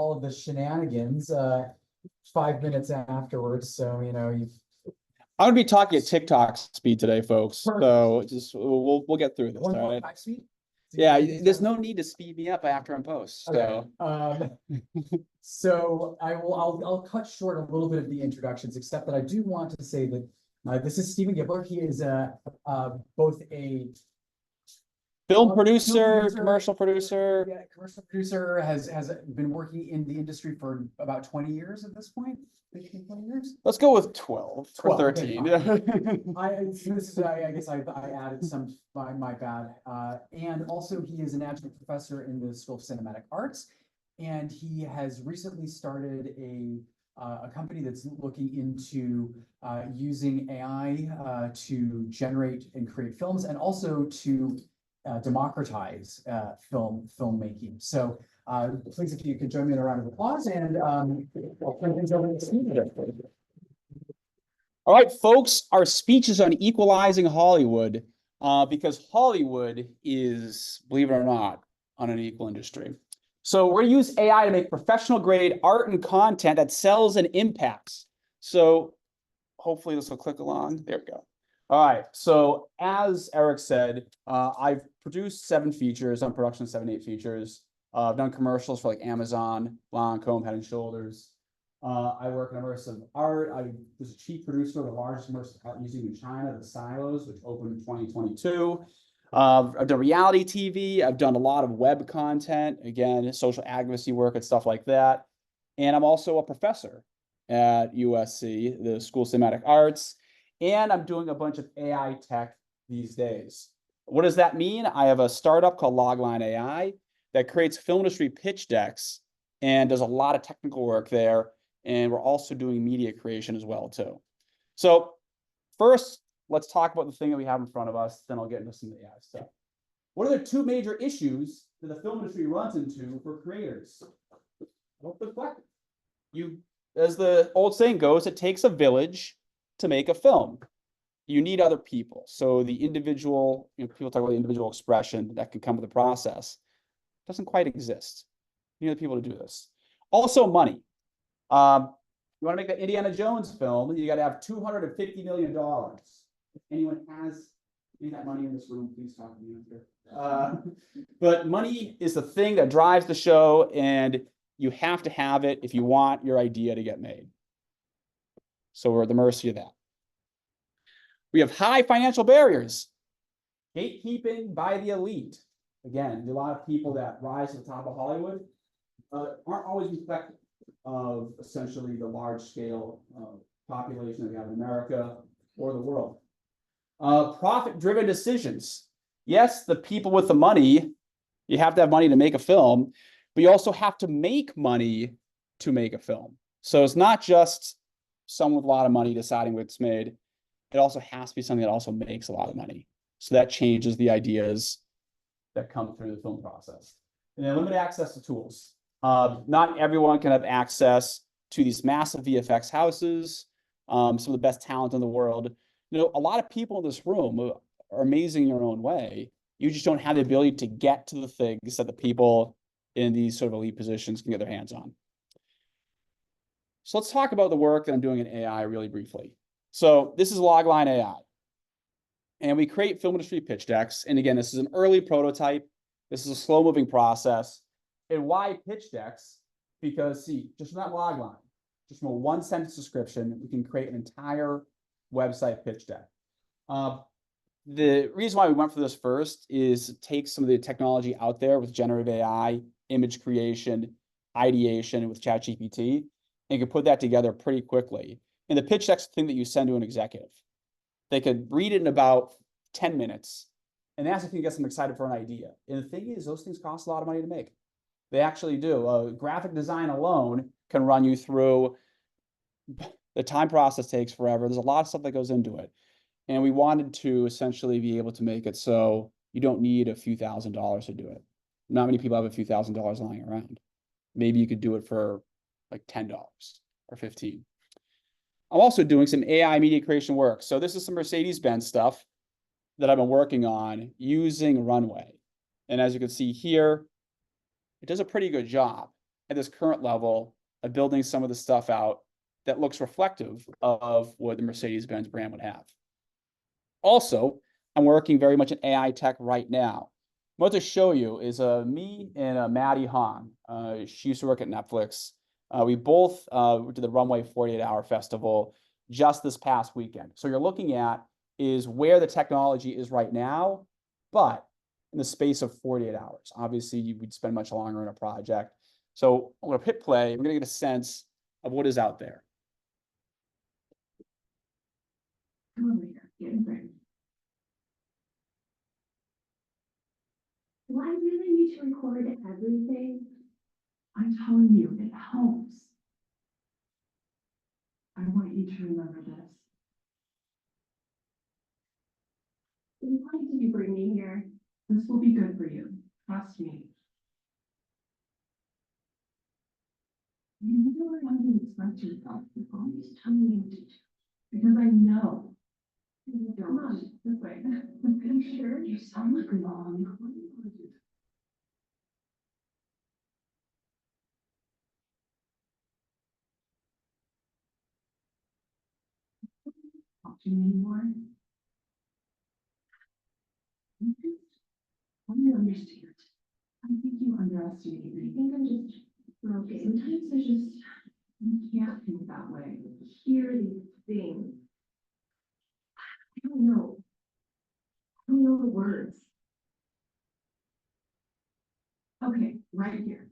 all of the shenanigans 5 minutes afterwards. So, you know, I'm gonna be talking at TikTok speed today, folks. Perfect. So just we'll get through this. All right. 1.5 speed. Yeah, there's no need to speed me up after I'm post. Okay. So So I'll cut short a little bit of the introductions, except that I do want to say that this is Stephen Gibler. He is both a film producer, commercial producer. Yeah, commercial producer, has been working in the industry for about 20 years at this point. 15, 20 years. Let's go with 12 or 12, 13. I guess I added some, my bad. And also he is an adjunct professor in the School of Cinematic Arts, and he has recently started a company that's looking into using AI to generate and create films, and also to democratize filmmaking. So please, if you could join me in a round of applause, and I'll turn things over to Stephen. All right, folks, our speech is on equalizing Hollywood, because Hollywood is, believe it or not, an unequal industry. So we're going to use AI to make professional grade art and content that sells and impacts. So hopefully this will click along. There we go. All right. So as Eric said, I've produced 7 features on production, 7, 8 features. I've done commercials for like Amazon, Lancome, Head and Shoulders. I work in immersive art. I was a chief producer of the largest immersive art museum in China, the Silos, which opened in 2022. I've done reality TV. I've done a lot of web content, again, social advocacy work and stuff like that. And I'm also a professor at USC, the School of Cinematic Arts. And I'm doing a bunch of AI tech these days. What does that mean? I have a startup called Logline AI that creates film industry pitch decks and does a lot of technical work there. And we're also doing media creation as well, too. So first, let's talk about the thing that we have in front of us. Then I'll get into some of the AI stuff. What are the 2 major issues that the film industry runs into for creators? Well, as the old saying goes, it takes a village to make a film. You need other people. So the individual, people talk about the individual expression that can come with the process, doesn't quite exist. You need other people to do this. Also, money. You want to make an Indiana Jones film, you got to have $250 million. If anyone has any of that money in this room, please talk to me after. But money is the thing that drives the show, and you have to have it if you want your idea to get made. So we're at the mercy of that. We have high financial barriers. Gatekeeping by the elite. Again, a lot of people that rise to the top of Hollywood aren't always reflective of essentially the large scale population that we have in America or the world. Profit-driven decisions. Yes, the people with the money, you have to have money to make a film, but you also have to make money to make a film. So it's not just someone with a lot of money deciding what's made. It also has to be something that also makes a lot of money. So that changes the ideas that come through the film process. And then limited access to tools. Not everyone can have access to these massive VFX houses, some of the best talent in the world. A lot of people in this room are amazing in your own way. You just don't have the ability to get to the things that the people in these sort of elite positions can get their hands on. So let's talk about the work that I'm doing in AI really briefly. So this is Logline AI. And we create film industry pitch decks. And again, this is an early prototype. This is a slow-moving process. And why pitch decks? Because, see, just from that Logline, just from a 1-sentence description, we can create an entire website pitch deck. The reason why we went for this first is to take some of the technology out there with generative AI, image creation, ideation with ChatGPT, and you can put that together pretty quickly. And the pitch deck's the thing that you send to an executive. They could read it in about 10 minutes, and that's if you get them excited for an idea. And the thing is, those things cost a lot of money to make. They actually do. Graphic design alone can run you through, the time process takes forever. There's a lot of stuff that goes into it. And we wanted to essentially be able to make it so you don't need a few $1,000s to do it. Not many people have a few $1,000s lying around. Maybe you could do it for like $10 or $15. I'm also doing some AI media creation work. So this is some Mercedes-Benz stuff that I've been working on using Runway. And as you can see here, it does a pretty good job. at this current level of building some of the stuff out that looks reflective of what the Mercedes-Benz brand would have. Also, I'm working very much in AI tech right now. What to show you is me and Maddie Hong. She used to work at Netflix. We both did the Runway 48-Hour Festival just this past weekend. So you're looking at is where the technology is right now, but in the space of 48 hours. Obviously, you would spend much longer in a project. So I'm going to hit play. We're going to get a sense of what is out there. Come on, later. Get in front. Do I really need to record everything? I'm telling you, it helps. I want you to remember this. Why did you bring me here? This will be good for you. Trust me. You know how to express yourself. You always tell me what to do. Because I know. Come on, this way. I'm sure you sound like a mom. What do you want to do? Talk to me anymore. You just want to understand. I think you underestimate me. I think I'm just broken. Sometimes I just you can't think that way. Hear these things. I don't know. I don't know the words. Okay, right here.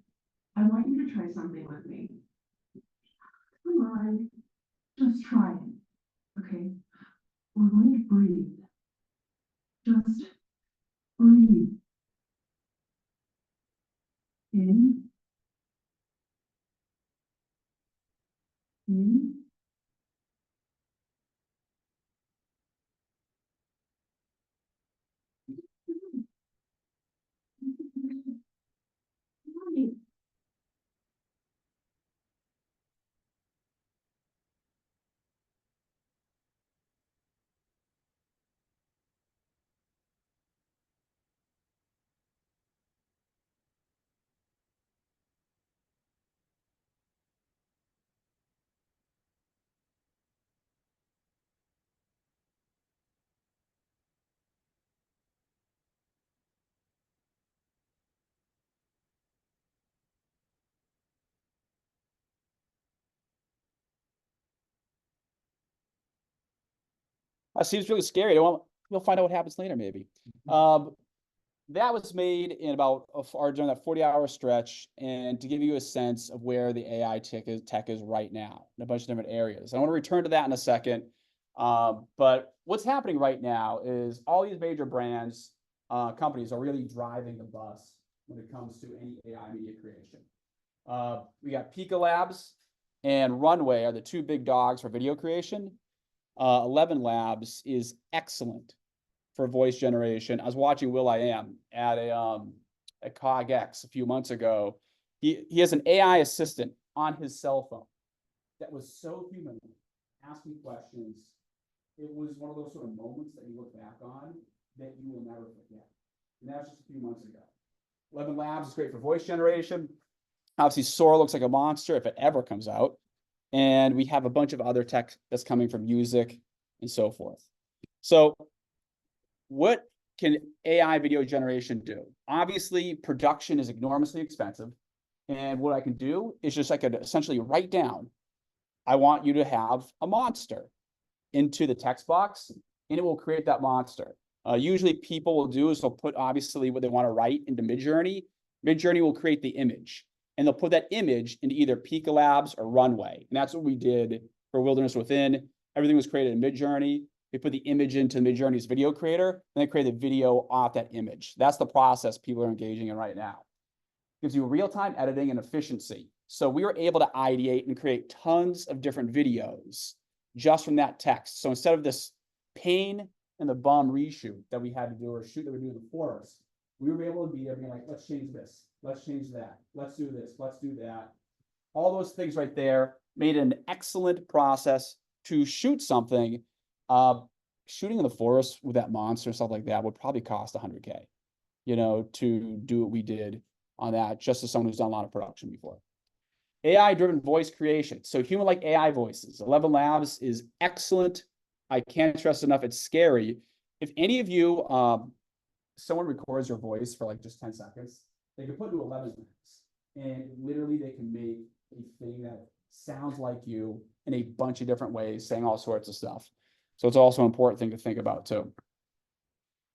I want you to try something with me. Come on. Just try it. Okay. We're going to breathe. Just breathe. In. In. That seems really scary. You'll find out what happens later, maybe. That was made in about during that 40-hour stretch, and to give you a sense of where the AI tech is right now in a bunch of different areas. I want to return to that in a second. But what's happening right now is all these major brands, companies are really driving the bus when it comes to any AI media creation. We got Pika Labs and Runway are the two big dogs for video creation. 11 Labs is excellent for voice generation. I was watching will.i.am at at CAIS a few months ago. He has an AI assistant on his cell phone that was so human, asking questions. It was one of those sort of moments that you look back on that you will never forget. And that was just a few months ago. 11 Labs is great for voice generation. Obviously, Sora looks like a monster if it ever comes out. And we have a bunch of other tech that's coming from music and so forth. So what can AI video generation do? Obviously, production is enormously expensive. And what I can do is just I could essentially write down, I want you to have a monster into the text box, and it will create that monster. Usually people will do is they'll put obviously what they want to write into Midjourney. Midjourney will create the image, and they'll put that image into either Pika Labs or Runway. And that's what we did for Wilderness Within. Everything was created in Midjourney. They put the image into Midjourney's video creator, and they create the video off that image. That's the process people are engaging in right now. It gives you real-time editing and efficiency. So we were able to ideate and create tons of different videos just from that text. So instead of this pain in the bum reshoot that we had to do or shoot that we do in the forest, we were able to be like, let's change this, let's change that, let's do this, let's do that. All those things right there made an excellent process to shoot something. Shooting in the forest with that monster and stuff like that would probably cost $100K, to do what we did on that, just as someone who's done a lot of production before. AI-driven voice creation. So human-like AI voices. 11 Labs is excellent. I can't stress enough, it's scary. If any of you, someone records your voice for like just 10 seconds, they can put into 11 Labs. And literally they can make a thing that sounds like you in a bunch of different ways, saying all sorts of stuff. So it's also an important thing to think about too.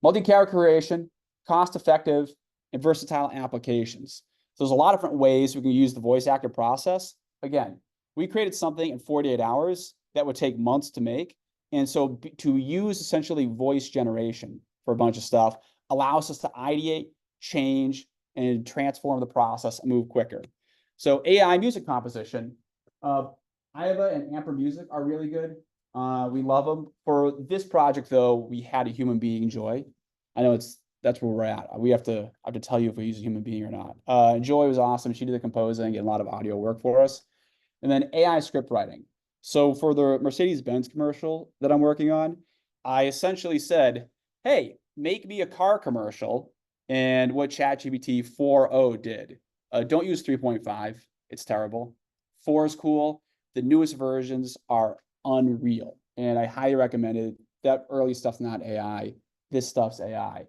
Multi-character creation, cost-effective, and versatile applications. So there's a lot of different ways we can use the voice actor process. Again, we created something in 48 hours that would take months to make. And so to use essentially voice generation for a bunch of stuff allows us to ideate, change, and transform the process and move quicker. So AI music composition, Iva and Amper Music are really good. We love them. For this project, though, we had a human being, Joy. I know that's where we're at. I have to tell you if we use a human being or not. Joy was awesome. She did the composing and a lot of audio work for us. And then AI script writing. So for the Mercedes-Benz commercial that I'm working on, I essentially said, hey, make me a car commercial. And what ChatGPT 4.0 did. Don't use 3.5. It's terrible. 4 is cool. The newest versions are unreal. And I highly recommend it. That early stuff's not AI. This stuff's AI.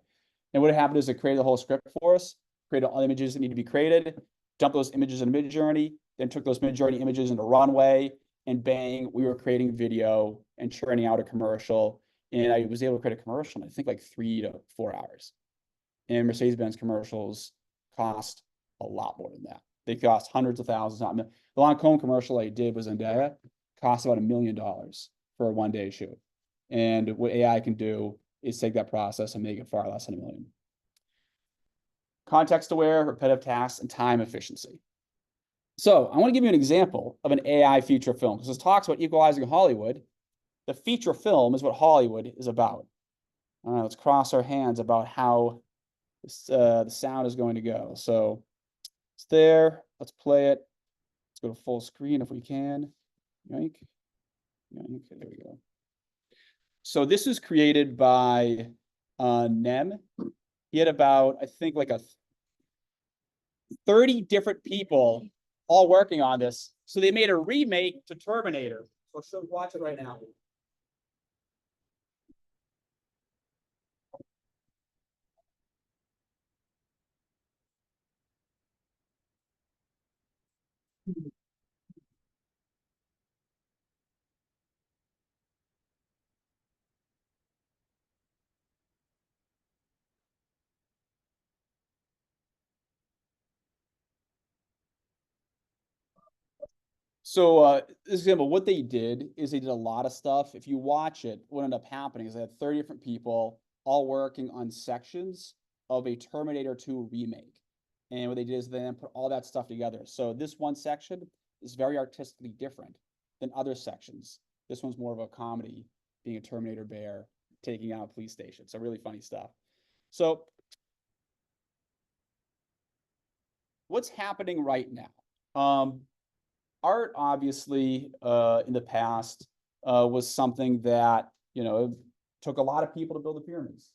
And what happened is it created the whole script for us, created all the images that need to be created, dumped those images in Midjourney, then took those Midjourney images into Runway, and bang, we were creating video and churning out a commercial. And I was able to create a commercial in I think like 3 to 4 hours. And Mercedes-Benz commercials cost a lot more than that. They cost hundreds of thousands. The Lancome commercial I did was Zendaya, cost about $1 million for a 1-day shoot. And what AI can do is take that process and make it far less than $1 million. Context-aware, repetitive tasks, and time efficiency. So I want to give you an example of an AI feature film, because this talks about equalizing Hollywood. The feature film is what Hollywood is about. All right, let's cross our hands about how this, the sound is going to go. So it's there. Let's play it. Let's go to full screen if we can. Yoink. Yoink. There we go. So this is created by Nem. He had about, I think, like 30 different people all working on this. So they made a remake to Terminator. So watch it right now. So this example, what they did is they did a lot of stuff. If you watch it, what ended up happening is they had 30 different people all working on sections of a Terminator 2 remake. And what they did is they then put all that stuff together. So this one section is very artistically different than other sections. This one's more of a comedy, being a Terminator bear, taking out a police station. So really funny stuff. So what's happening right now? Art, obviously, in the past, was something that, took a lot of people to build the pyramids.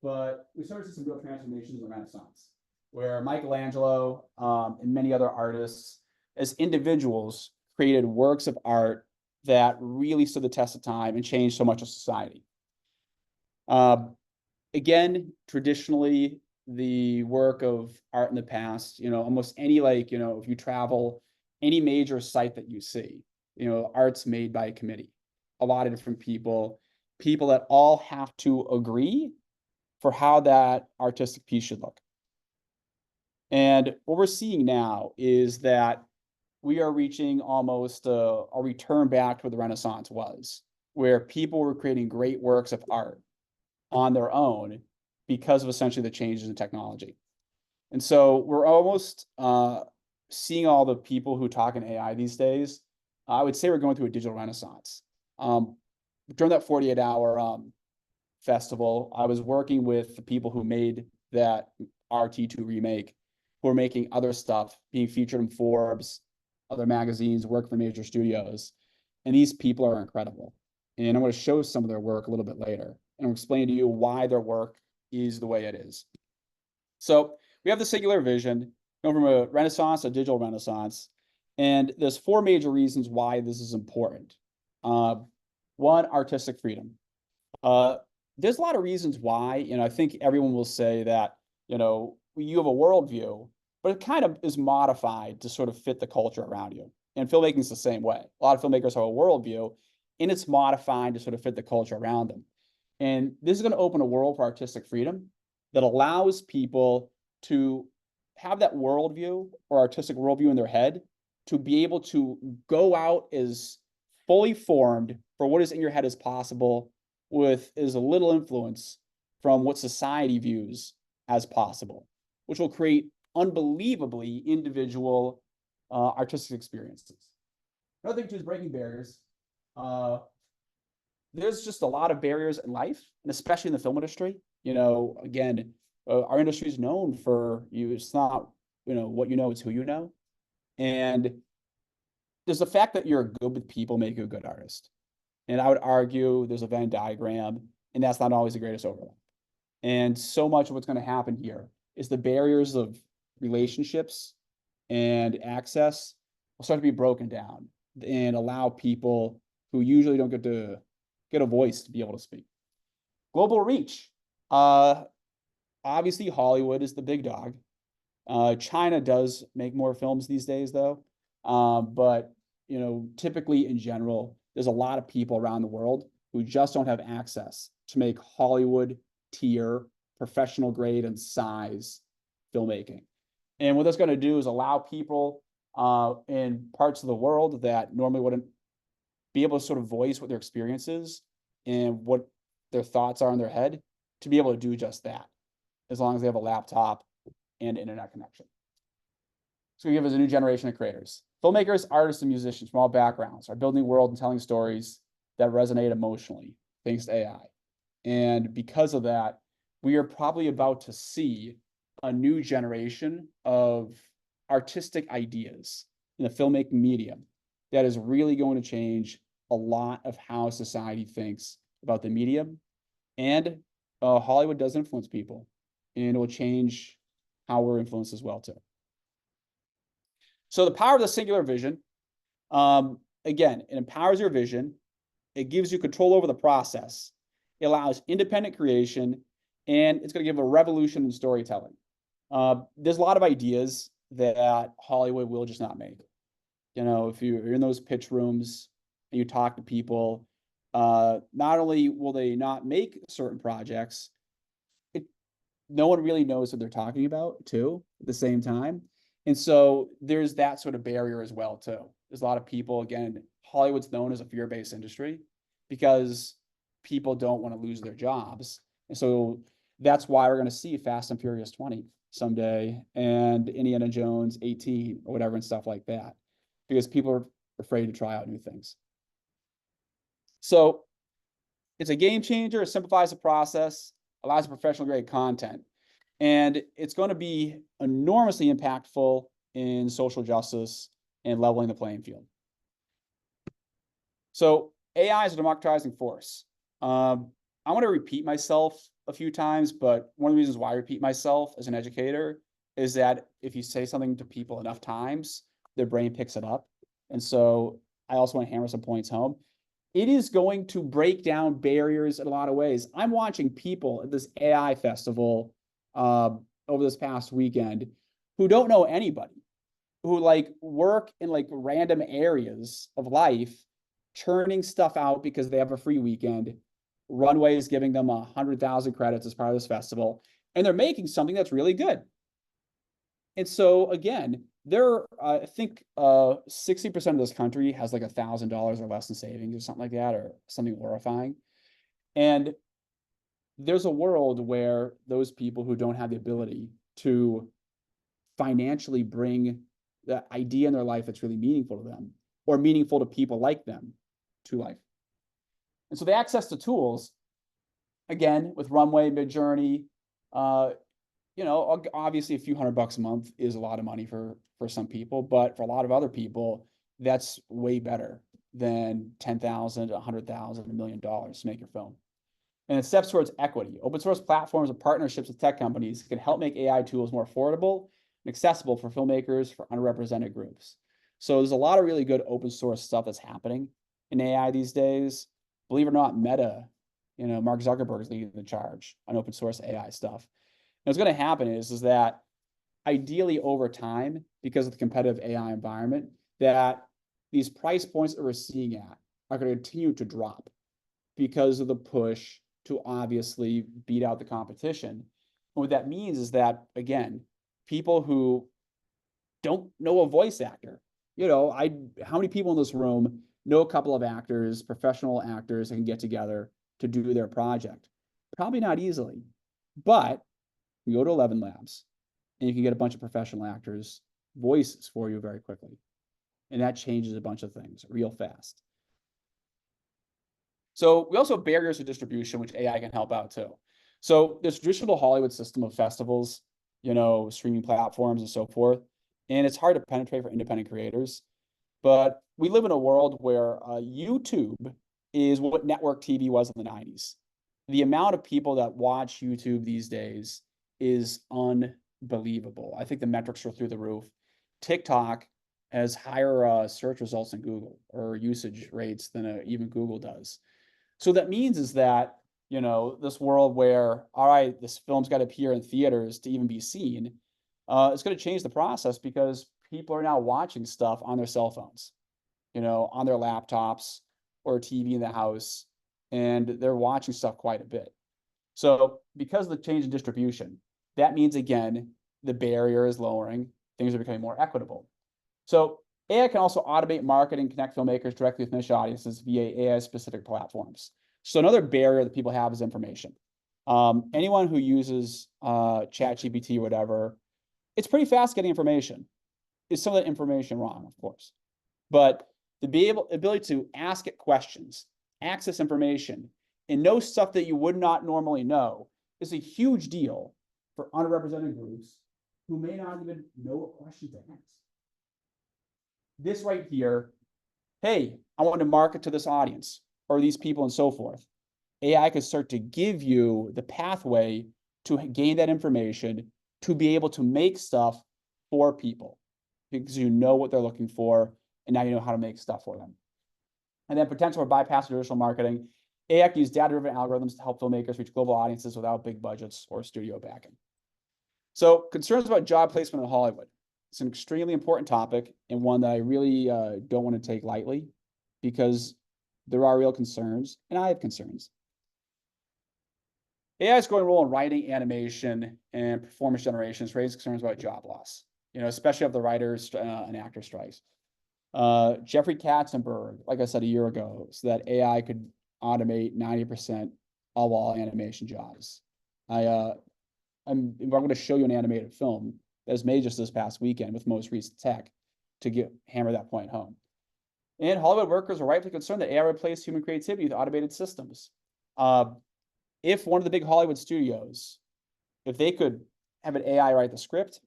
But we started to see some real transformations in the Renaissance, where Michelangelo and many other artists, as individuals, created works of art that really stood the test of time and changed so much of society. Again, traditionally, the work of art in the past, almost any, if you travel, any major site that you see, art's made by a committee, a lot of different people that all have to agree for how that artistic piece should look. And what we're seeing now is that we are reaching almost a return back to what the Renaissance was, where people were creating great works of art on their own because of essentially the changes in technology. And so we're almost seeing all the people who talk in AI these days. I would say we're going through a digital renaissance. During that 48-hour festival, I was working with the people who made that RT2 remake, who are making other stuff, being featured in Forbes, other magazines, work for major studios. And these people are incredible. And I'm going to show some of their work a little bit later and I'll explain to you why their work is the way it is. So we have the singular vision, going from a renaissance to a digital renaissance. And there's four major reasons why this is important. One, artistic freedom. There's a lot of reasons why, I think everyone will say that, you have a worldview, but it kind of is modified to sort of fit the culture around you. And filmmaking is the same way. A lot of filmmakers have a worldview, and it's modified to sort of fit the culture around them. And this is going to open a world for artistic freedom that allows people to have that worldview or artistic worldview in their head to be able to go out as fully formed for what is in your head as possible with as little influence from what society views as possible, which will create unbelievably individual artistic experiences. Another thing too is breaking barriers. There's just a lot of barriers in life, and especially in the film industry. Again, our industry is known for it's not, what you know, it's who you know. And there's the fact that you're good with people make you a good artist. And I would argue there's a Venn diagram, and that's not always the greatest overlap. And so much of what's going to happen here is the barriers of relationships and access will start to be broken down and allow people who usually don't get a voice to be able to speak. Global reach. Obviously, Hollywood is the big dog. China does make more films these days, though. But typically in general, there's a lot of people around the world who just don't have access to make Hollywood tier, professional grade, and size filmmaking. And what that's going to do is allow people in parts of the world that normally wouldn't be able to sort of voice what their experience is and what their thoughts are in their head to be able to do just that, as long as they have a laptop and internet connection. It's going to give us a new generation of creators. Filmmakers, artists, and musicians from all backgrounds are building a world and telling stories that resonate emotionally, thanks to AI. And because of that, we are probably about to see a new generation of artistic ideas in the filmmaking medium that is really going to change a lot of how society thinks about the medium. And Hollywood does influence people, and it will change how we're influenced as well, too. So the power of the singular vision, again, it empowers your vision. It gives you control over the process. It allows independent creation, and it's going to give a revolution in storytelling. There's a lot of ideas that Hollywood will just not make. If you're in those pitch rooms and you talk to people, not only will they not make certain projects, no one really knows what they're talking about, too, at the same time. And so there's that sort of barrier as well, too. There's a lot of people, again, Hollywood's known as a fear-based industry because people don't want to lose their jobs. And so that's why we're going to see Fast and Furious 20 someday and Indiana Jones 18 or whatever and stuff like that, because people are afraid to try out new things. So it's a game changer. It simplifies the process, allows professional grade content. And it's going to be enormously impactful in social justice and leveling the playing field. So AI is a democratizing force. I want to repeat myself a few times, but one of the reasons why I repeat myself as an educator is that if you say something to people enough times, their brain picks it up. And so I also want to hammer some points home. It is going to break down barriers in a lot of ways. I'm watching people at this AI festival over this past weekend who don't know anybody, who work in random areas of life, churning stuff out because they have a free weekend. Runway is giving them 100,000 credits as part of this festival, and they're making something that's really good. And so again, I think 60% of this country has $1,000 or less in savings or something like that, or something horrifying. And there's a world where those people who don't have the ability to financially bring the idea in their life that's really meaningful to them or meaningful to people like them to life. And so the access to tools, again, with Runway, Midjourney, obviously a few $100 a month is a lot of money for some people, but for a lot of other people, that's way better than $10,000, $100,000, $1 million to make your film. And it steps towards equity. Open source platforms and partnerships with tech companies can help make AI tools more affordable and accessible for filmmakers, for underrepresented groups. So there's a lot of really good open source stuff that's happening in AI these days. Believe it or not, Meta, Mark Zuckerberg is leading the charge on open source AI stuff. And what's going to happen is that ideally over time, because of the competitive AI environment, that these price points that we're seeing at are going to continue to drop because of the push to obviously beat out the competition. And what that means is that, again, people who don't know a voice actor, how many people in this room know a couple of actors, professional actors that can get together to do their project? Probably not easily, but you go to 11 Labs and you can get a bunch of professional actors' voices for you very quickly. And that changes a bunch of things real fast. So we also have barriers to distribution, which AI can help out too. So this traditional Hollywood system of festivals, streaming platforms and so forth, and it's hard to penetrate for independent creators. But we live in a world where YouTube is what network TV was in the 90s. The amount of people that watch YouTube these days is unbelievable. I think the metrics are through the roof. TikTok has higher search results than Google, or usage rates than even Google does. So that means is that, this world where, all right, this film's got to appear in theaters to even be seen, it's going to change the process because people are now watching stuff on their cell phones, on their laptops or TV in the house, and they're watching stuff quite a bit. So because of the change in distribution, that means, again, the barrier is lowering, things are becoming more equitable. So AI can also automate marketing, connect filmmakers directly with niche audiences via AI-specific platforms. So another barrier that people have is information. Anyone who uses ChatGPT or whatever, it's pretty fast getting information. Is some of that information wrong? Of course. But the ability to ask it questions, access information, and know stuff that you would not normally know is a huge deal for underrepresented groups who may not even know what questions to ask. This right here, hey, I want to market to this audience or these people and so forth. AI could start to give you the pathway to gain that information, to be able to make stuff for people because you know what they're looking for and now you know how to make stuff for them. And then potential for bypass traditional marketing. AI can use data-driven algorithms to help filmmakers reach global audiences without big budgets or studio backing. So concerns about job placement in Hollywood. It's an extremely important topic and one that I really don't want to take lightly because there are real concerns and I have concerns. AI's growing role in writing, animation, and performance generations raises concerns about job loss, especially of the writers and actor strikes. Jeffrey Katzenberg, like I said a year ago, so that AI could automate 90% of all animation jobs. I'm going to show you an animated film that was made just this past weekend with most recent tech to hammer that point home. And Hollywood workers are rightfully concerned that AI replaced human creativity with automated systems. If one of the big Hollywood studios, if they could have an AI write the script,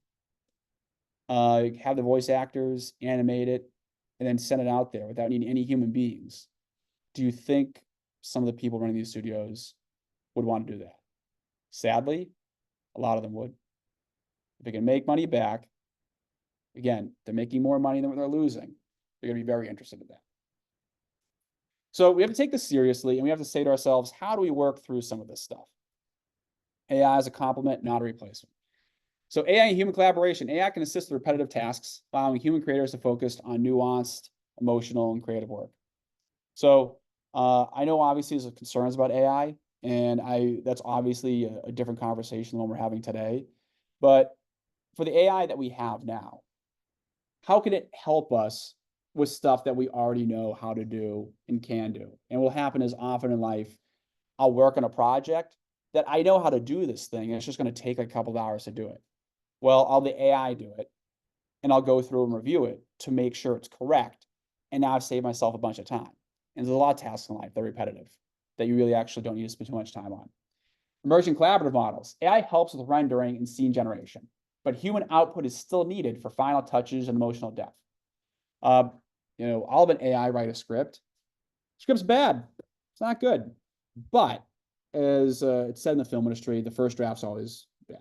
have the voice actors animate it, and then send it out there without needing any human beings, do you think some of the people running these studios would want to do that? Sadly, a lot of them would. If they can make money back, again, they're making more money than what they're losing. They're going to be very interested in that. So we have to take this seriously, and we have to say to ourselves, how do we work through some of this stuff? AI is a complement, not a replacement. So AI and human collaboration. AI can assist with repetitive tasks, allowing human creators to focus on nuanced, emotional, and creative work. So I know obviously there's concerns about AI, and that's obviously a different conversation than one we're having today. But for the AI that we have now, how can it help us with stuff that we already know how to do and can do? And what will happen is often in life, I'll work on a project that I know how to do this thing, and it's just going to take a couple of hours to do it. Well, I'll the AI do it, and I'll go through and review it to make sure it's correct. And now I've saved myself a bunch of time. And there's a lot of tasks in life that are repetitive that you really actually don't need to spend too much time on. Emerging collaborative models. AI helps with rendering and scene generation, but human output is still needed for final touches and emotional depth. I'll have an AI write a script. Script's bad. It's not good. But as it's said in the film industry, the first draft's always bad.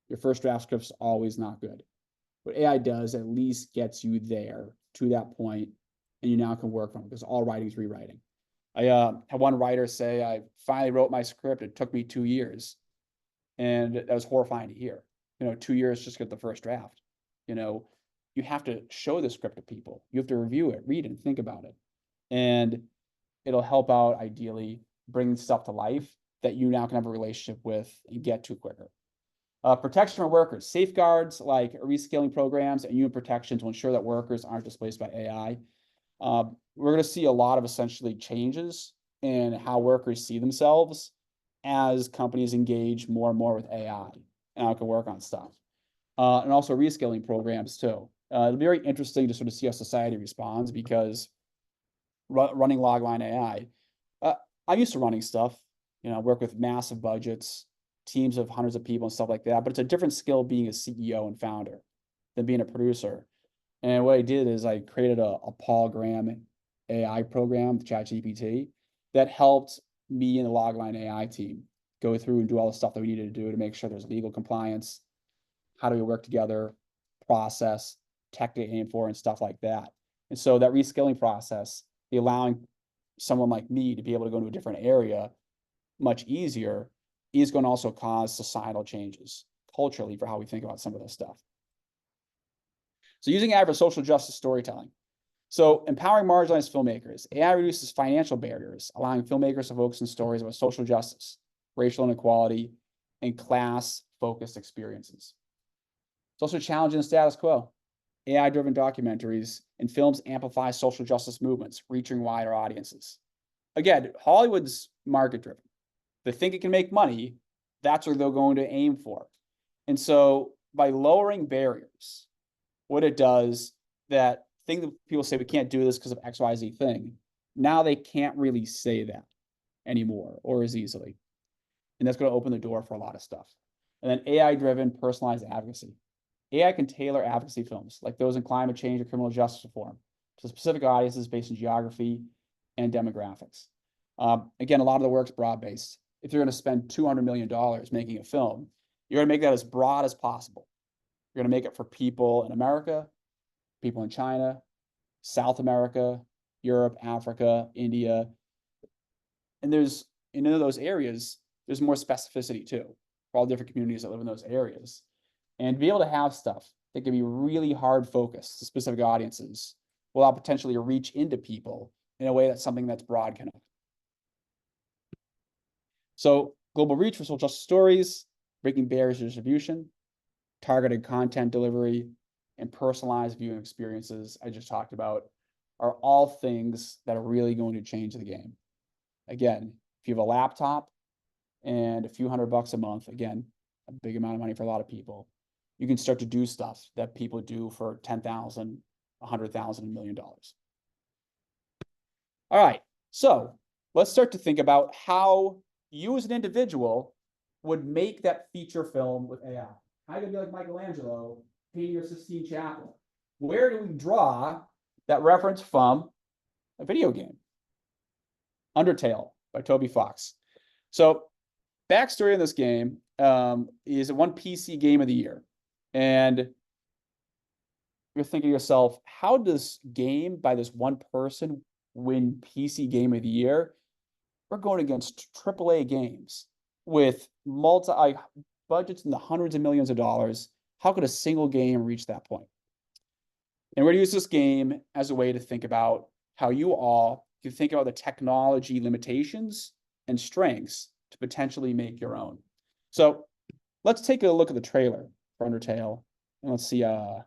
Your first draft script's always not good. What AI does at least gets you there to that point, and you now can work from it because all writing is rewriting. I had one writer say, I finally wrote my script. It took me 2 years. And that was horrifying to hear. 2 years just to get the first draft. You have to show the script to people. You have to review it, read it, and think about it. And it'll help out, ideally, bring stuff to life that you now can have a relationship with and get to quicker. Protection for workers, safeguards like reskilling programs and human protections will ensure that workers aren't displaced by AI. We're going to see a lot of essentially changes in how workers see themselves as companies engage more and more with AI and how it can work on stuff. And also reskilling programs too. It'll be very interesting to sort of see how society responds because running logline AI, I'm used to running stuff, work with massive budgets, teams of hundreds of people and stuff like that, but it's a different skill being a CEO and founder than being a producer. And what I did is I created a Paul Graham AI program with ChatGPT that helped me and the logline AI team go through and do all the stuff that we needed to do to make sure there's legal compliance, how do we work together, process, tech to aim for, and stuff like that. And so that reskilling process, the allowing someone like me to be able to go into a different area much easier, is going to also cause societal changes culturally for how we think about some of this stuff. So using AI for social justice storytelling. So empowering marginalized filmmakers. AI reduces financial barriers, allowing filmmakers to focus on stories about social justice, racial inequality, and class-focused experiences. It's also challenging the status quo. AI-driven documentaries and films amplify social justice movements, reaching wider audiences. Again, Hollywood's market-driven. They think it can make money, that's what they're going to aim for. And so by lowering barriers, what it does, that thing that people say we can't do this because of XYZ thing, now they can't really say that anymore or as easily. And that's going to open the door for a lot of stuff. And then AI-driven personalized advocacy. AI can tailor advocacy films, like those in climate change or criminal justice reform, to specific audiences based on geography and demographics. Again, a lot of the work's broad-based. If you're going to spend $200 million making a film, you're going to make that as broad as possible. You're going to make it for people in America, people in China, South America, Europe, Africa, India. And there's, in those areas, there's more specificity too, for all different communities that live in those areas. And to be able to have stuff that can be really hard focused to specific audiences will allow potentially reach into people in a way that's something that's broad connected. So global reach for social justice stories, breaking barriers to distribution, targeted content delivery, and personalized viewing experiences I just talked about are all things that are really going to change the game. Again, if you have a laptop and a few $100 a month, again, a big amount of money for a lot of people, you can start to do stuff that people do for $10,000, $100,000, $1 million. All right, so let's start to think about how you as an individual would make that feature film with AI. How are you gonna be like Michelangelo painting your Sistine Chapel? Where do we draw that reference from a video game? Undertale by Toby Fox. So backstory in this game is it won PC Game of the Year. And you're thinking to yourself, how does game by this one person win PC Game of the Year? We're going against AAA games with multi budgets in the hundreds of millions of dollars. How could a single game reach that point? And we're going to use this game as a way to think about how you all can think about the technology limitations and strengths to potentially make your own. So let's take a look at the trailer for Undertale, and let's see what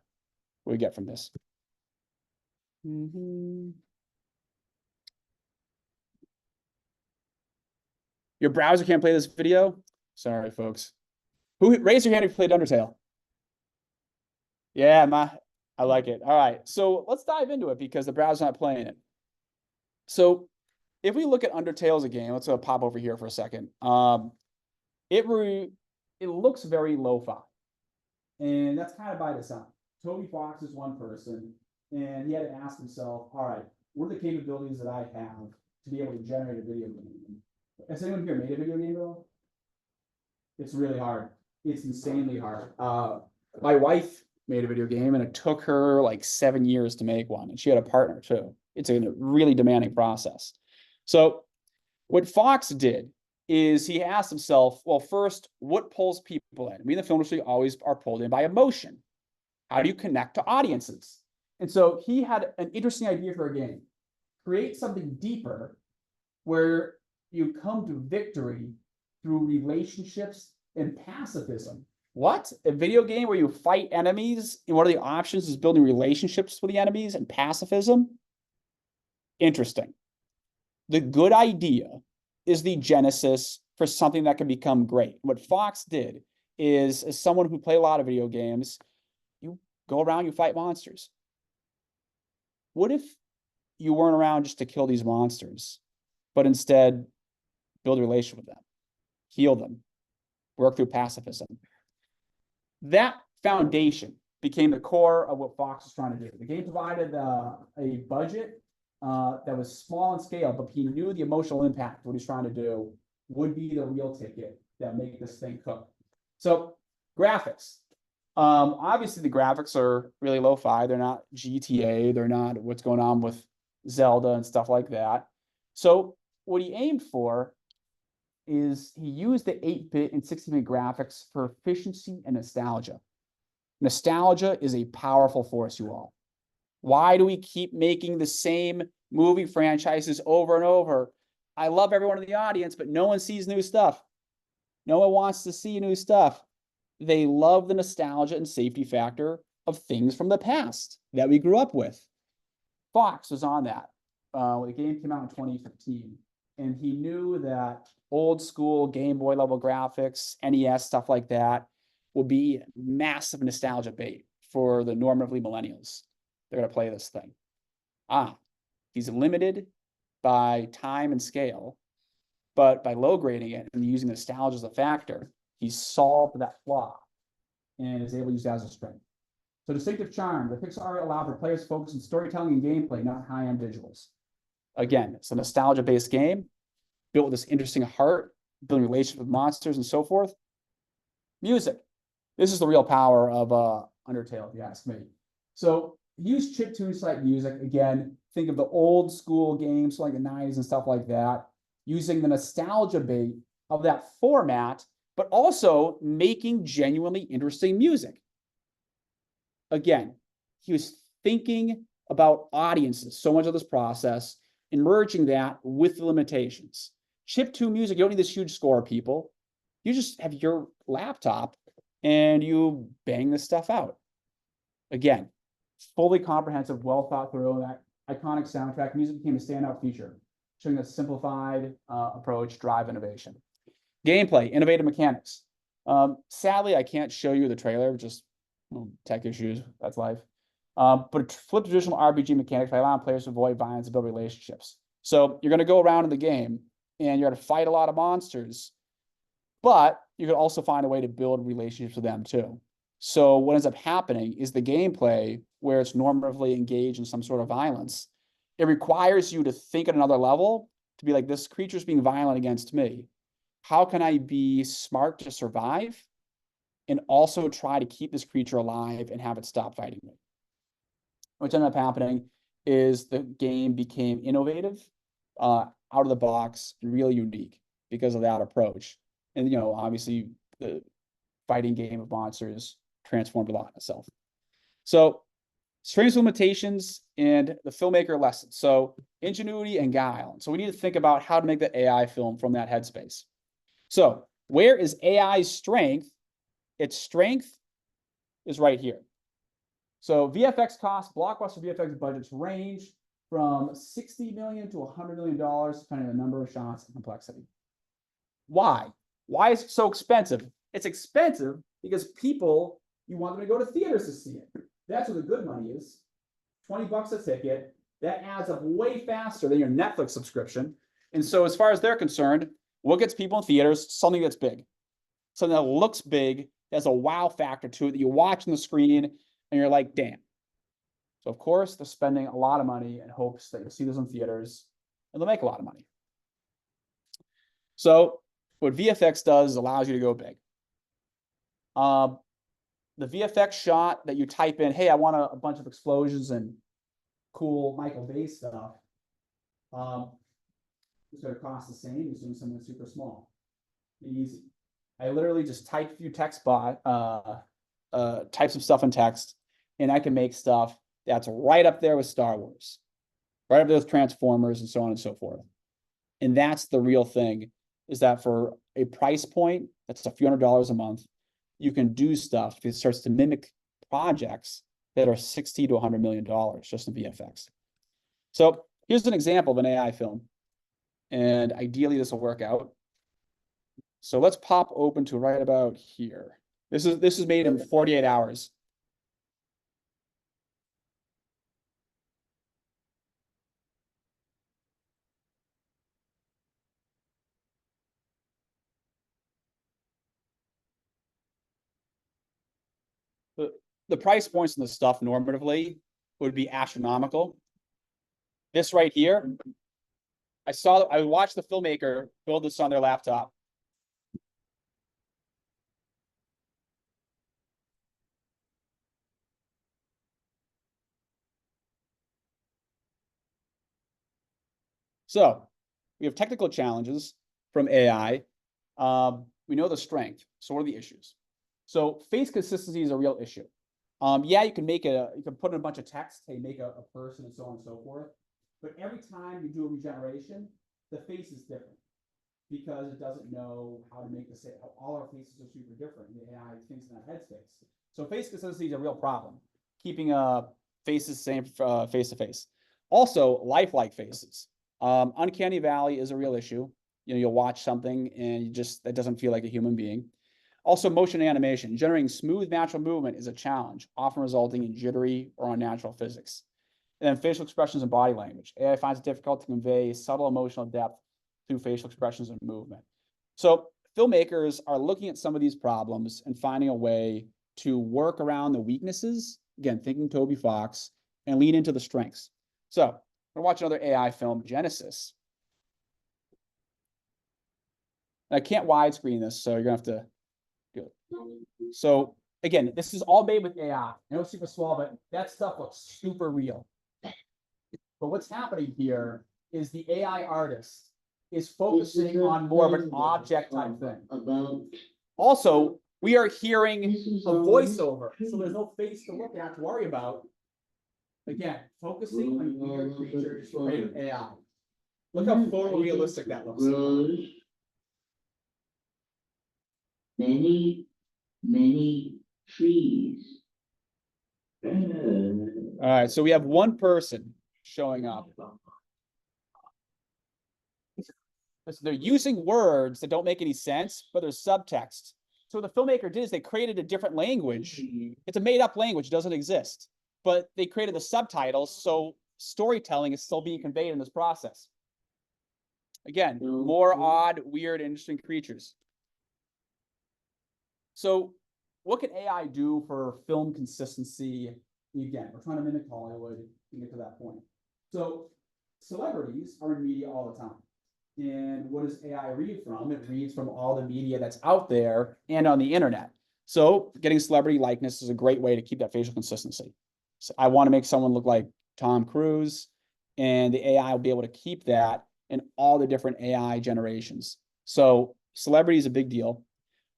we get from this. Your browser can't play this video? Sorry, folks. Who raise your hand if you played Undertale? Yeah, I like it. All right, so let's dive into it because the browser's not playing it. So if we look at Undertale as a game, let's pop over here for a second. It looks very lo-fi, and that's kind of by design. Toby Fox is one person, and he had to ask himself, all right, what are the capabilities that I have to be able to generate a video game? Has anyone here made a video game at all? It's really hard. It's insanely hard. My wife made a video game, and it took her like 7 years to make one. And she had a partner too. It's a really demanding process. So what Fox did is he asked himself, well, first, what pulls people in? We in the film industry always are pulled in by emotion. How do you connect to audiences? And so he had an interesting idea for a game. Create something deeper where you come to victory through relationships and pacifism. What? A video game where you fight enemies, and one of the options is building relationships with the enemies and pacifism? Interesting. The good idea is the genesis for something that can become great. What Fox did is, as someone who played a lot of video games, you go around, you fight monsters. What if you weren't around just to kill these monsters, but instead build a relationship with them, heal them, work through pacifism? That foundation became the core of what Fox was trying to do. The game provided a budget that was small in scale, but he knew the emotional impact of what he's trying to do would be the real ticket that make this thing cook. So graphics. Obviously the graphics are really lo-fi. They're not GTA. They're not what's going on with Zelda and stuff like that. So what he aimed for is he used the 8-bit and 16-bit graphics for efficiency and nostalgia. Nostalgia is a powerful force, you all. Why do we keep making the same movie franchises over and over? I love everyone in the audience, but no one sees new stuff. No one wants to see new stuff. They love the nostalgia and safety factor of things from the past that we grew up with. Fox was on that when the game came out in 2015. And he knew that old school Game Boy level graphics, NES, stuff like that, will be massive nostalgia bait for the normatively millennials. They're going to play this thing. He's limited by time and scale, but by low grading it and using nostalgia as a factor, he's solved that flaw and is able to use that as a strength. So distinctive charm, the Pixar allowed for players to focus on storytelling and gameplay, not high-end visuals. Again, it's a nostalgia-based game, built with this interesting heart, building relationships with monsters and so forth. Music. This is the real power of Undertale, if you ask me. So use chiptune-like music. Again, think of the old school games like the 90s and stuff like that, using the nostalgia bait of that format, but also making genuinely interesting music. Again, he was thinking about audiences, so much of this process, and merging that with the limitations. Chiptune music, you don't need this huge score of people. You just have your laptop and you bang this stuff out. Again, fully comprehensive, well thought through, that iconic soundtrack. Music became a standout feature, showing a simplified approach, drive innovation. Gameplay, innovative mechanics. Sadly, I can't show you the trailer, just tech issues, that's life. But flip traditional RPG mechanics by allowing players to avoid violence and build relationships. So you're going to go around in the game and you're going to fight a lot of monsters, but you can also find a way to build relationships with them too. So what ends up happening is the gameplay, where it's normatively engaged in some sort of violence, it requires you to think at another level, to be like, this creature's being violent against me. How can I be smart to survive and also try to keep this creature alive and have it stop fighting me? What ended up happening is the game became innovative, out of the box, and really unique because of that approach. And, you know, obviously the fighting game of monsters transformed a lot in itself. So strengths, limitations, and the filmmaker lessons. So ingenuity and guile. So we need to think about how to make the AI film from that headspace. So where is AI's strength? Its strength is right here. So VFX costs, blockbuster VFX budgets range from $60 million to $100 million, depending on the number of shots and complexity. Why? Why is it so expensive? It's expensive because people, you want them to go to theaters to see it. That's where the good money is. $20 a ticket. That adds up way faster than your Netflix subscription. And so as far as they're concerned, what gets people in theaters? Something that's big. Something that looks big, has a wow factor to it that you watch on the screen and you're like, damn. So of course, they're spending a lot of money in hopes that you'll see those in theaters and they'll make a lot of money. So what VFX does is allows you to go big. the VFX shot that you type in, hey, I want a bunch of explosions and cool Michael Bay stuff. It's going to cost the same as doing something super small and easy. I literally just type a few types of stuff in text, and I can make stuff that's right up there with Star Wars, right up there with Transformers, and so on and so forth. And that's the real thing, is that for a price point that's a few $100s a month, you can do stuff that starts to mimic projects that are $60 to $100 million just in VFX. So here's an example of an AI film, and ideally this will work out. So let's pop open to right about here. This is made in 48 hours. The price points in the stuff normatively would be astronomical. This right here, I watched the filmmaker build this on their laptop. So we have technical challenges from AI. We know the strength. So what are the issues? So face consistency is a real issue. Yeah, you can put in a bunch of text, hey, make a person and so on and so forth. But every time you do a regeneration, the face is different because it doesn't know how to make the same. All our faces are super different. The AI thinks in that headspace. So face consistency is a real problem. Keeping faces same face to face. Also, lifelike faces. Uncanny valley is a real issue. You'll watch something and that doesn't feel like a human being. Also, motion animation. Generating smooth natural movement is a challenge, often resulting in jittery or unnatural physics. And then facial expressions and body language. AI finds it difficult to convey subtle emotional depth through facial expressions and movement. So filmmakers are looking at some of these problems and finding a way to work around the weaknesses, again, thinking Toby Fox, and lean into the strengths. So we're watching another AI film, Genesis. I can't widescreen this, so you're gonna have to do it. So again, this is all made with AI. I know it's super small, but that stuff looks super real. But what's happening here is the AI artist is focusing on more of an object type thing. Also, we are hearing a voiceover, so there's no face to look at to worry about. Again, focusing on weird creatures created with AI. Look how photorealistic that looks. Many trees. All right, so we have one person showing up. They're using words that don't make any sense, but there's subtext. So what the filmmaker did is they created a different language. It's a made-up language, it doesn't exist. But they created the subtitles, so storytelling is still being conveyed in this process. Again, more odd, weird, interesting creatures. So what can AI do for film consistency? Again, we're trying to mimic Hollywood to get to that point. So celebrities are in media all the time. And what does AI read from? It reads from all the media that's out there and on the internet. So getting celebrity likeness is a great way to keep that facial consistency. So I want to make someone look like Tom Cruise, and the AI will be able to keep that in all the different AI generations. So celebrity is a big deal.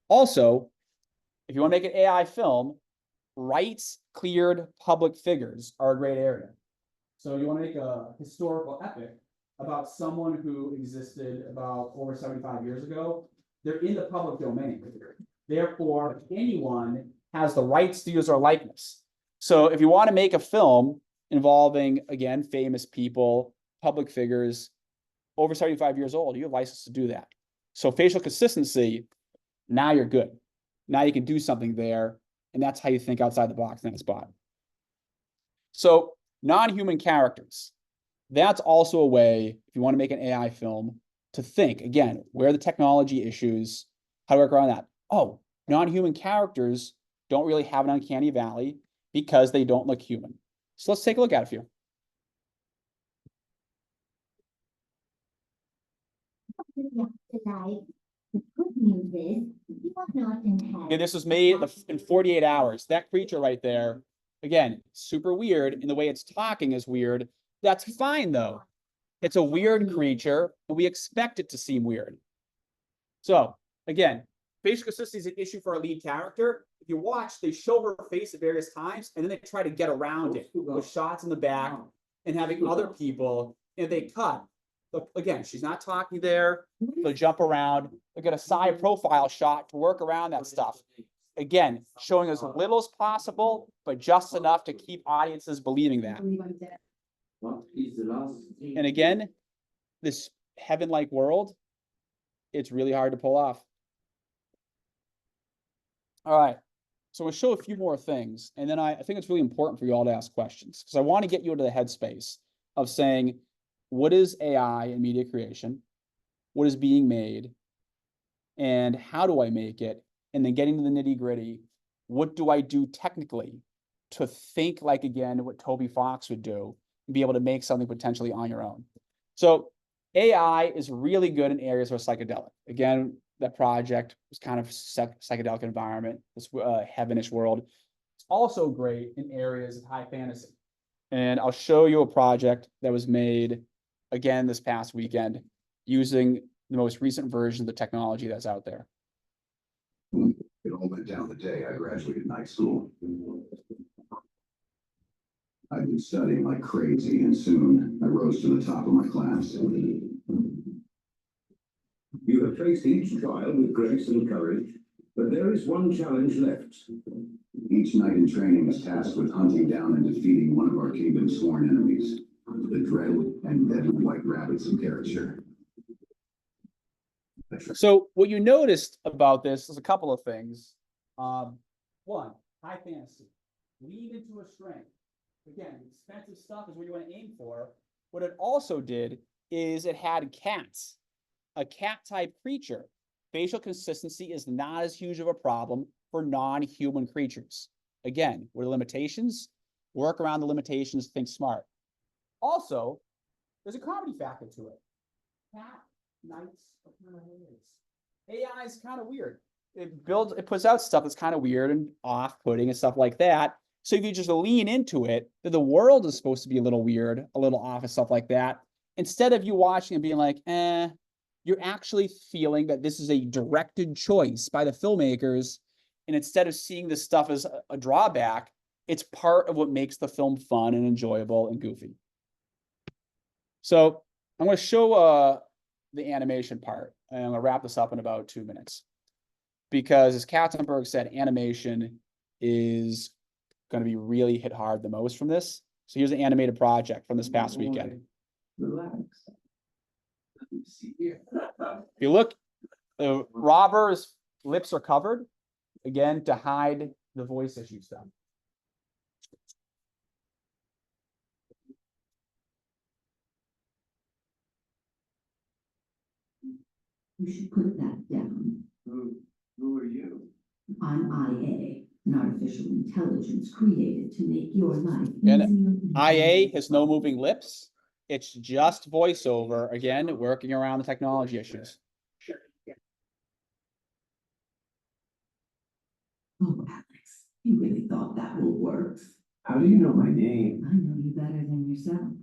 Also, if you want to make an AI film, rights cleared public figures are a great area. So you want to make a historical epic about someone who existed about over 75 years ago. They're in the public domain. Therefore, anyone has the rights to use their likeness. So if you want to make a film involving, again, famous people, public figures, over 75 years old, you have license to do that. So facial consistency, now you're good. Now you can do something there, and that's how you think outside the box in that spot. So non-human characters. That's also a way, if you want to make an AI film, to think, again, where are the technology issues, how to work around that. Oh, non-human characters don't really have an uncanny valley because they don't look human. So let's take a look at a few. Tonight, The good news is, you are not in Okay, this was made in 48 hours. That creature right there, again, super weird, and the way it's talking is weird. That's fine though. It's a weird creature, and we expect it to seem weird. So again, facial consistency is an issue for our lead character. If you watch, they show her face at various times, and then they try to get around it with shots in the back and having other people, and they cut. Look, again, she's not talking there. They'll jump around. They'll get a side profile shot to work around that stuff. Again, showing as little as possible, but just enough to keep audiences believing that. And again, this heaven-like world, it's really hard to pull off. All right, so we'll show a few more things, and then I think it's really important for you all to ask questions, because I want to get you into the headspace of saying, what is AI in media creation? What is being made? And how do I make it? And then getting to the nitty-gritty, what do I do technically to think like, again, what Toby Fox would do, and be able to make something potentially on your own? So AI is really good in areas where psychedelic. Again, that project was kind of psychedelic environment, this heavenish world. It's also great in areas of high fantasy. And I'll show you a project that was made, again, this past weekend, using the most recent version of the technology that's out there. It all went down the day I graduated night school. I'd been studying like crazy, and soon I rose to the top of my class. You have faced each trial with grace and courage, but there is one challenge left. Each knight in training is tasked with hunting down and defeating one of our kingdom's sworn enemies, the dreaded and deadly white rabbits of character. So what you noticed about this is a couple of things. One, high fantasy. Lean into a strength. Again, expensive stuff is what you want to aim for. What it also did is it had cats, a cat-type creature. Facial consistency is not as huge of a problem for non-human creatures. Again, what are the limitations? Work around the limitations, think smart. Also, there's a comedy factor to it. Cat knights are kind of hilarious. AI is kind of weird. It puts out stuff that's kind of weird and off-putting and stuff like that. So if you just lean into it, that the world is supposed to be a little weird, a little off and stuff like that, instead of you watching and being like, you're actually feeling that this is a directed choice by the filmmakers. And instead of seeing this stuff as a drawback, it's part of what makes the film fun and enjoyable and goofy. So I'm going to show the animation part, and I'm going to wrap this up in about 2 minutes. Because as Katzenberg said, animation is going to be really hit hard the most from this. So here's an animated project from this past weekend. Relax. If you look, the robber's lips are covered, again, to hide the voice issue stuff. You should put that down. Who are you? I'm IA, an artificial intelligence created to make your life And easier. IA has no moving lips. It's just voiceover, again, working around the technology issues. Oh, Alex, you really thought that will work? How do you know my name? I know you better than yourself.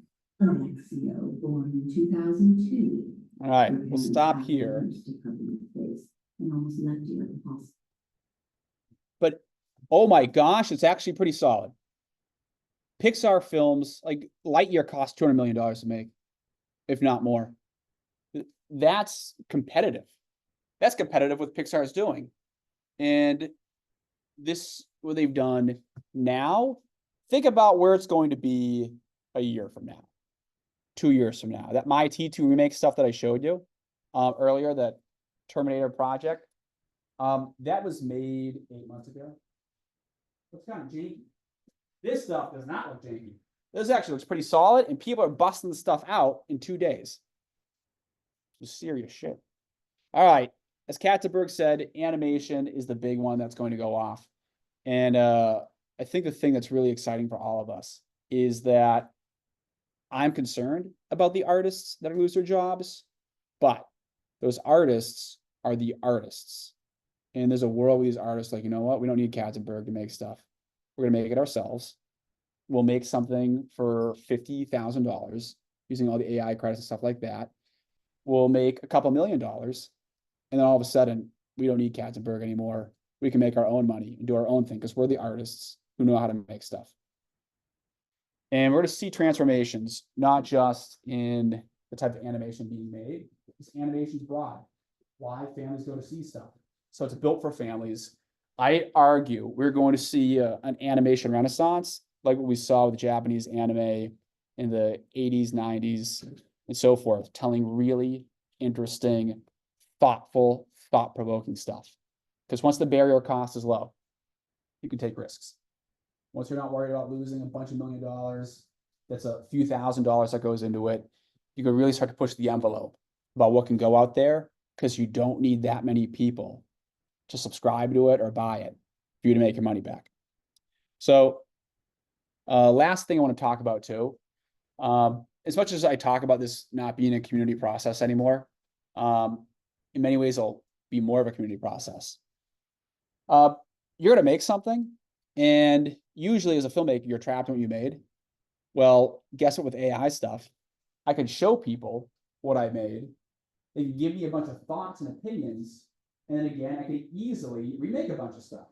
Alexio, born in 2002. All right, we'll stop here. And almost left you at the hospital. But oh my gosh, it's actually pretty solid. Pixar films, like Lightyear, cost $200 million to make, if not more. That's competitive. That's competitive with Pixar is doing. And this, what they've done now, think about where it's going to be a year from now, 2 years from now. That My T2 remake stuff that I showed you earlier, that Terminator project, that was made 8 months ago. It's kind of janky. This stuff does not look janky. This actually looks pretty solid, and people are busting the stuff out in 2 days. It's serious shit. All right. As Katzenberg said, animation is the big one that's going to go off. And I think the thing that's really exciting for all of us is that I'm concerned about the artists that lose their jobs, but those artists are the artists. And there's a world where these artists like, you know what, we don't need Katzenberg to make stuff. We're gonna make it ourselves. We'll make something for $50,000 using all the AI credits and stuff like that. We'll make a couple $1 million. And then all of a sudden, we don't need Katzenberg anymore. We can make our own money and do our own thing because we're the artists who know how to make stuff. And we're going to see transformations, not just in the type of animation being made. This animation's broad. Why families go to see stuff. So it's built for families. I argue we're going to see an animation renaissance, like what we saw with Japanese anime in the 80s, 90s, and so forth, telling really interesting, thoughtful, thought-provoking stuff. Because once the barrier cost is low, you can take risks. Once you're not worried about losing a bunch of $1 million, that's a few $1,000s that goes into it, you can really start to push the envelope about what can go out there, because you don't need that many people to subscribe to it or buy it for you to make your money back. So last thing I want to talk about too, as much as I talk about this not being a community process anymore, in many ways it'll be more of a community process. You're going to make something, and usually as a filmmaker, you're trapped in what you made. Well, guess what, with AI stuff, I can show people what I made. They can give me a bunch of thoughts and opinions, and then again, I can easily remake a bunch of stuff.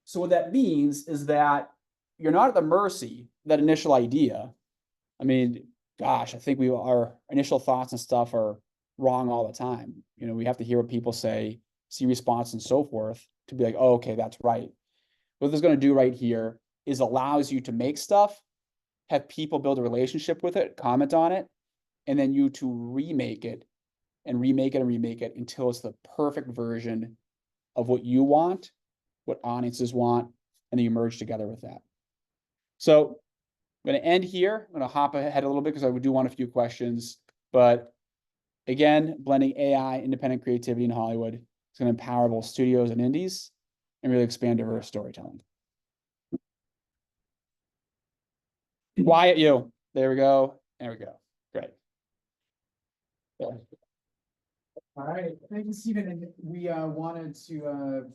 So what that means is that you're not at the mercy of that initial idea. I mean, gosh, I think our initial thoughts and stuff are wrong all the time. You know, we have to hear what people say, see response and so forth to be like, oh, okay, that's right. What this is going to do right here is allows you to make stuff, have people build a relationship with it, comment on it, and then you to remake it and remake it and remake it until it's the perfect version of what you want, what audiences want, and then you merge together with that. So I'm going to end here. I'm going to hop ahead a little bit because I do want a few questions. But again, blending AI, independent creativity in Hollywood is going to empower both studios and indies and really expand diverse storytelling. Wyatt, you. There we go. There we go. Great. All right, thank you, Stephen. And we wanted to